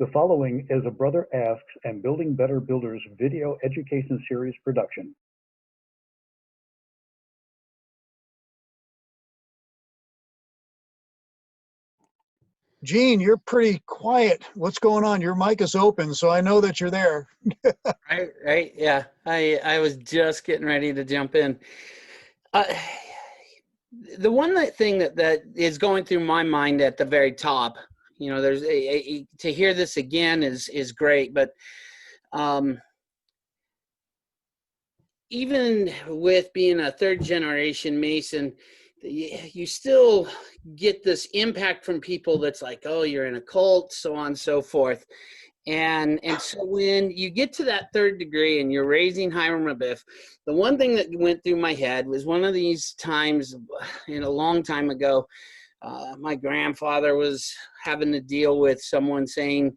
The following is a Brother Asks and Building Better Builders video education series production. Gene, you're pretty quiet. What's going on? Your mic is open, so I know that you're there. Right. Yeah. I was just getting ready to jump in. The one thing that is going through my mind at the very top, you know, there's to hear this again is great, but even with being a third generation Mason, you still get this impact from people that's like, oh, you're in a cult, so on and so forth. And so when you get to that third degree and you're raising Hiram Abiff, the one thing that went through my head was one of these times in a long time ago, my grandfather was having to deal with someone saying,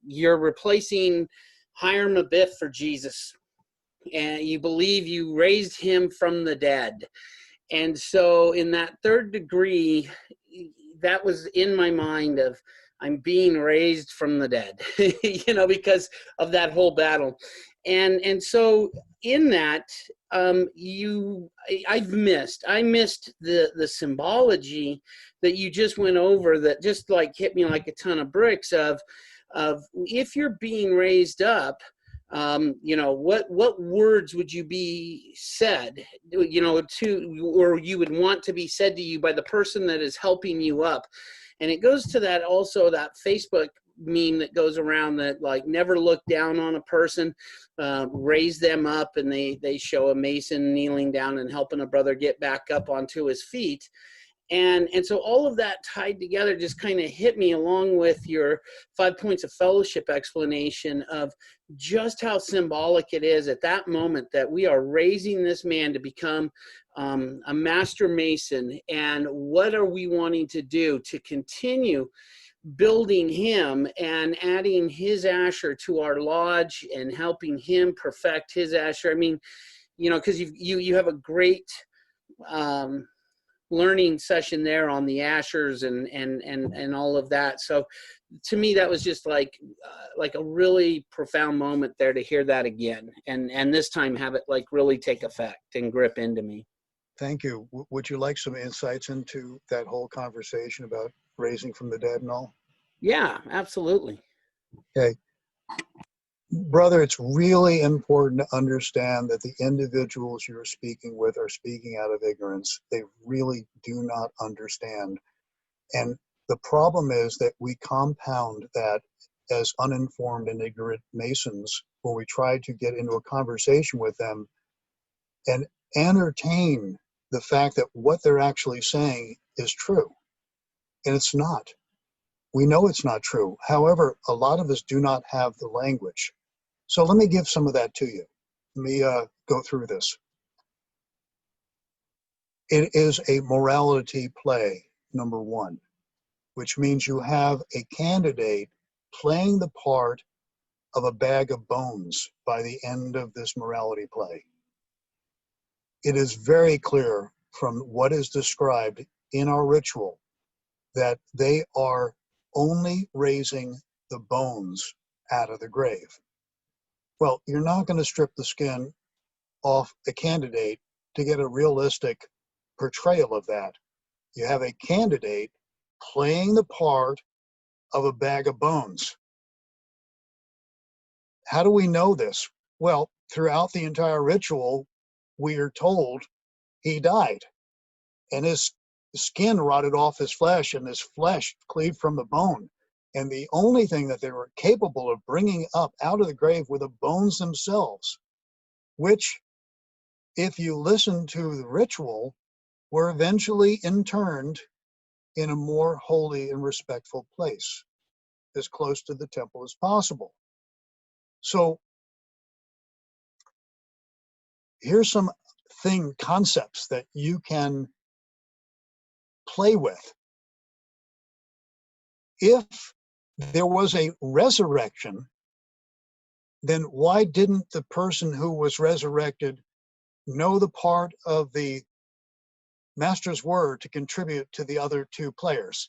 you're replacing Hiram Abiff for Jesus, and you believe you raised him from the dead. And so in that third degree, that was in my mind of, I'm being raised from the dead, you know, because of that whole battle. And so in that, I missed the symbology that you just went over, that just like hit me like a ton of bricks of if you're being raised up, you know, what words would you be said, you know, to, or you would want to be said to you by the person that is helping you up. And it goes to that also, that Facebook meme that goes around that like, never look down on a person, raise them up, and they show a Mason kneeling down and helping a brother get back up onto his feet. And so all of that tied together just kind of hit me, along with your 5 points of fellowship explanation of just how symbolic it is at that moment that we are raising this man to become a master Mason. And what are we wanting to do to continue building him and adding his Asher to our lodge and helping him perfect his Asher? I mean, you know, because you have a great learning session there on the Ashers and all of that. So to me, that was just like a really profound moment there to hear that again, and this time have it like really take effect and grip into me. Thank you. Would you like some insights into that whole conversation about raising from the dead and all? Yeah, absolutely. Okay. Brother, it's really important to understand that the individuals you're speaking with are speaking out of ignorance. They really do not understand. And the problem is that we compound that as uninformed and ignorant Masons when we try to get into a conversation with them and entertain the fact that what they're actually saying is true. And it's not. We know it's not true. However, a lot of us do not have the language. So let me give some of that to you. Let me go through this. It is a morality play, number one, which means you have a candidate playing the part of a bag of bones by the end of this morality play. It is very clear from what is described in our ritual that they are only raising the bones out of the grave. Well, you're not going to strip the skin off a candidate to get a realistic portrayal of that. You have a candidate playing the part of a bag of bones. How do we know this? Well, throughout the entire ritual, we are told he died and his skin rotted off his flesh and his flesh cleaved from the bone. And the only thing that they were capable of bringing up out of the grave were the bones themselves, which, if you listen to the ritual, were eventually interned in a more holy and respectful place, as close to the temple as possible. So here's some concepts that you can play with. If there was a resurrection, then why didn't the person who was resurrected know the part of the master's word to contribute to the other two players?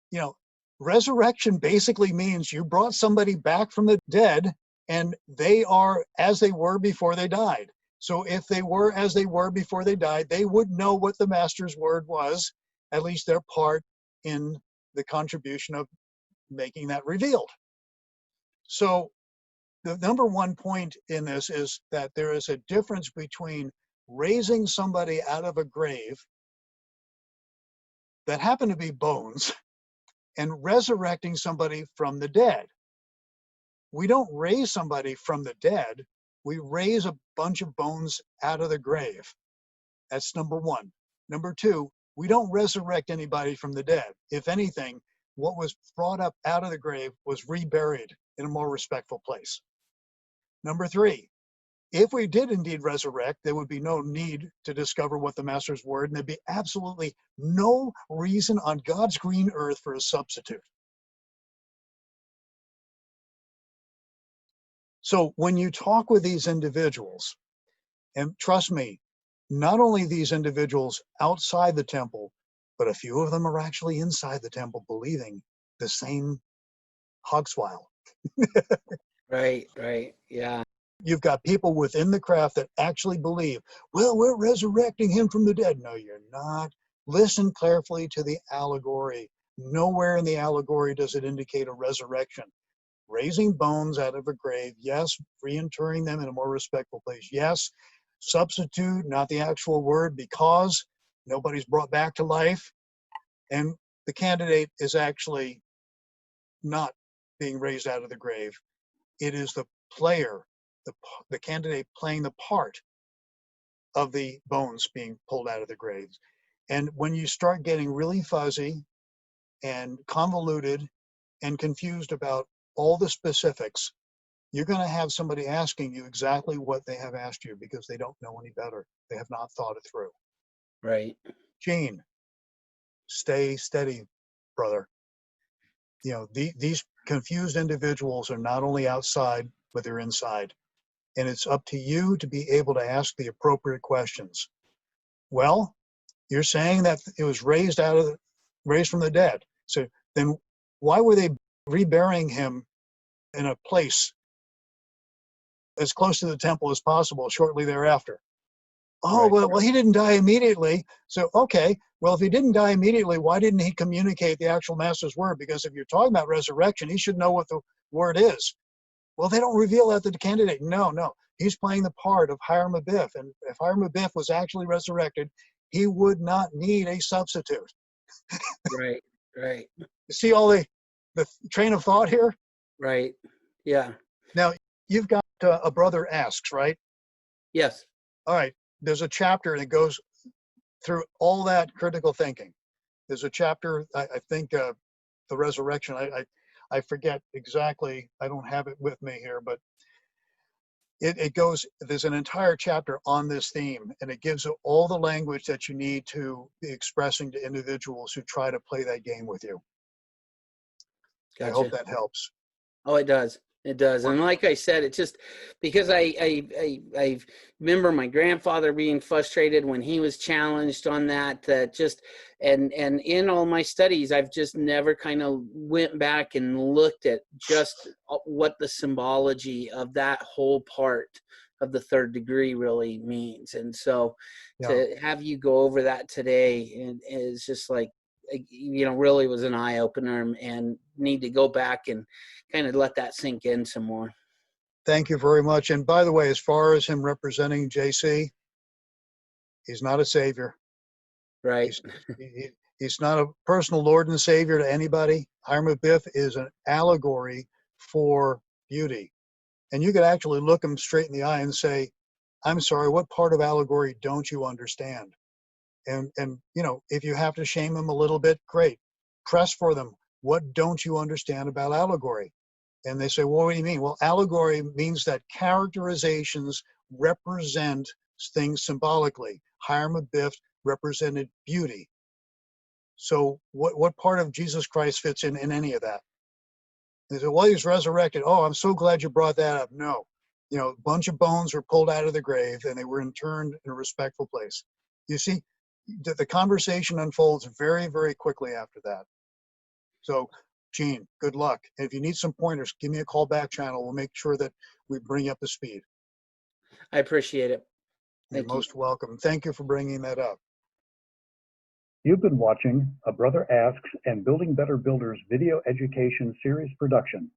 You know, Resurrection basically means you brought somebody back from the dead and they are as they were before they died. So if they were as they were before they died, they would know what the master's word was, at least their part in the contribution of making that revealed. So the number one point in this is that there is a difference between raising somebody out of a grave that happen to be bones and resurrecting somebody from the dead. We don't raise somebody from the dead. We raise a bunch of bones out of the grave. That's number one. Number two, we don't resurrect anybody from the dead. If anything, what was brought up out of the grave was reburied in a more respectful place. Number three, if we did indeed resurrect, there would be no need to discover what the master's word, and there'd be absolutely no reason on God's green earth for a substitute. So when you talk with these individuals, and trust me, not only these individuals outside the temple, but a few of them are actually inside the temple believing the same hogswile. Right, yeah. You've got people within the craft that actually believe, well, we're resurrecting him from the dead. No, you're not. Listen carefully to the allegory. Nowhere in the allegory does it indicate a resurrection. Raising bones out of a grave, yes. Reinterring them in a more respectful place, yes. Substitute, not the actual word, because nobody's brought back to life. And the candidate is actually not being raised out of the grave. It is the player, the candidate playing the part of the bones being pulled out of the graves. And when you start getting really fuzzy and convoluted and confused about all the specifics, you're going to have somebody asking you exactly what they have asked you because they don't know any better. They have not thought it through. Right. Gene, stay steady, brother. You know, these confused individuals are not only outside, but they're inside. And it's up to you to be able to ask the appropriate questions. Well, you're saying that it was raised from the dead. So then why were they reburying him in a place as close to the temple as possible shortly thereafter? Oh, Right. well, he didn't die immediately. So, okay, well, if he didn't die immediately, why didn't he communicate the actual master's word? Because if you're talking about resurrection, he should know what the word is. Well, they don't reveal that to the candidate. No. He's playing the part of Hiram Abiff. And if Hiram Abiff was actually resurrected, he would not need a substitute. Right. You see all the train of thought here? Right. Yeah. Now, you've got a brother asks, right? Yes. All right. There's a chapter that goes through all that critical thinking. There's a chapter, I think, the resurrection. I forget exactly. I don't have it with me here, but it goes, there's an entire chapter on this theme, and it gives all the language that you need to be expressing to individuals who try to play that game with you. Gotcha. I hope that helps. Oh, it does. It does. And like I said, it just because I remember my grandfather being frustrated when he was challenged on that, and in all my studies, I've just never kind of went back and looked at just what the symbology of that whole part of the third degree really means. And so to have you go over that today is just like, really was an eye opener, and need to go back and kind of let that sink in some more. Thank you very much. And by the way, as far as him representing JC, he's not a savior. Right. He's not a personal Lord and Savior to anybody. Hiram Abiff is an allegory for beauty. And you could actually look him straight in the eye and say, I'm sorry, what part of allegory don't you understand? And if you have to shame them a little bit, great. Press for them. What don't you understand about allegory? And they say, well, what do you mean? Well, allegory means that characterizations represent things symbolically. Hiram Abiff represented beauty. So what part of Jesus Christ fits in any of that? They say, well, he's resurrected. Oh, I'm so glad you brought that up. No. A bunch of bones were pulled out of the grave and they were interned in a respectful place. You see, the conversation unfolds very, very quickly after that. So Gene, good luck. And if you need some pointers, give me a call back channel. We'll make sure that we bring you up to speed. I appreciate it. You're Thank you. most welcome. Thank you for bringing that up. You've been watching A Brother Asks and Building Better Builders video education series production.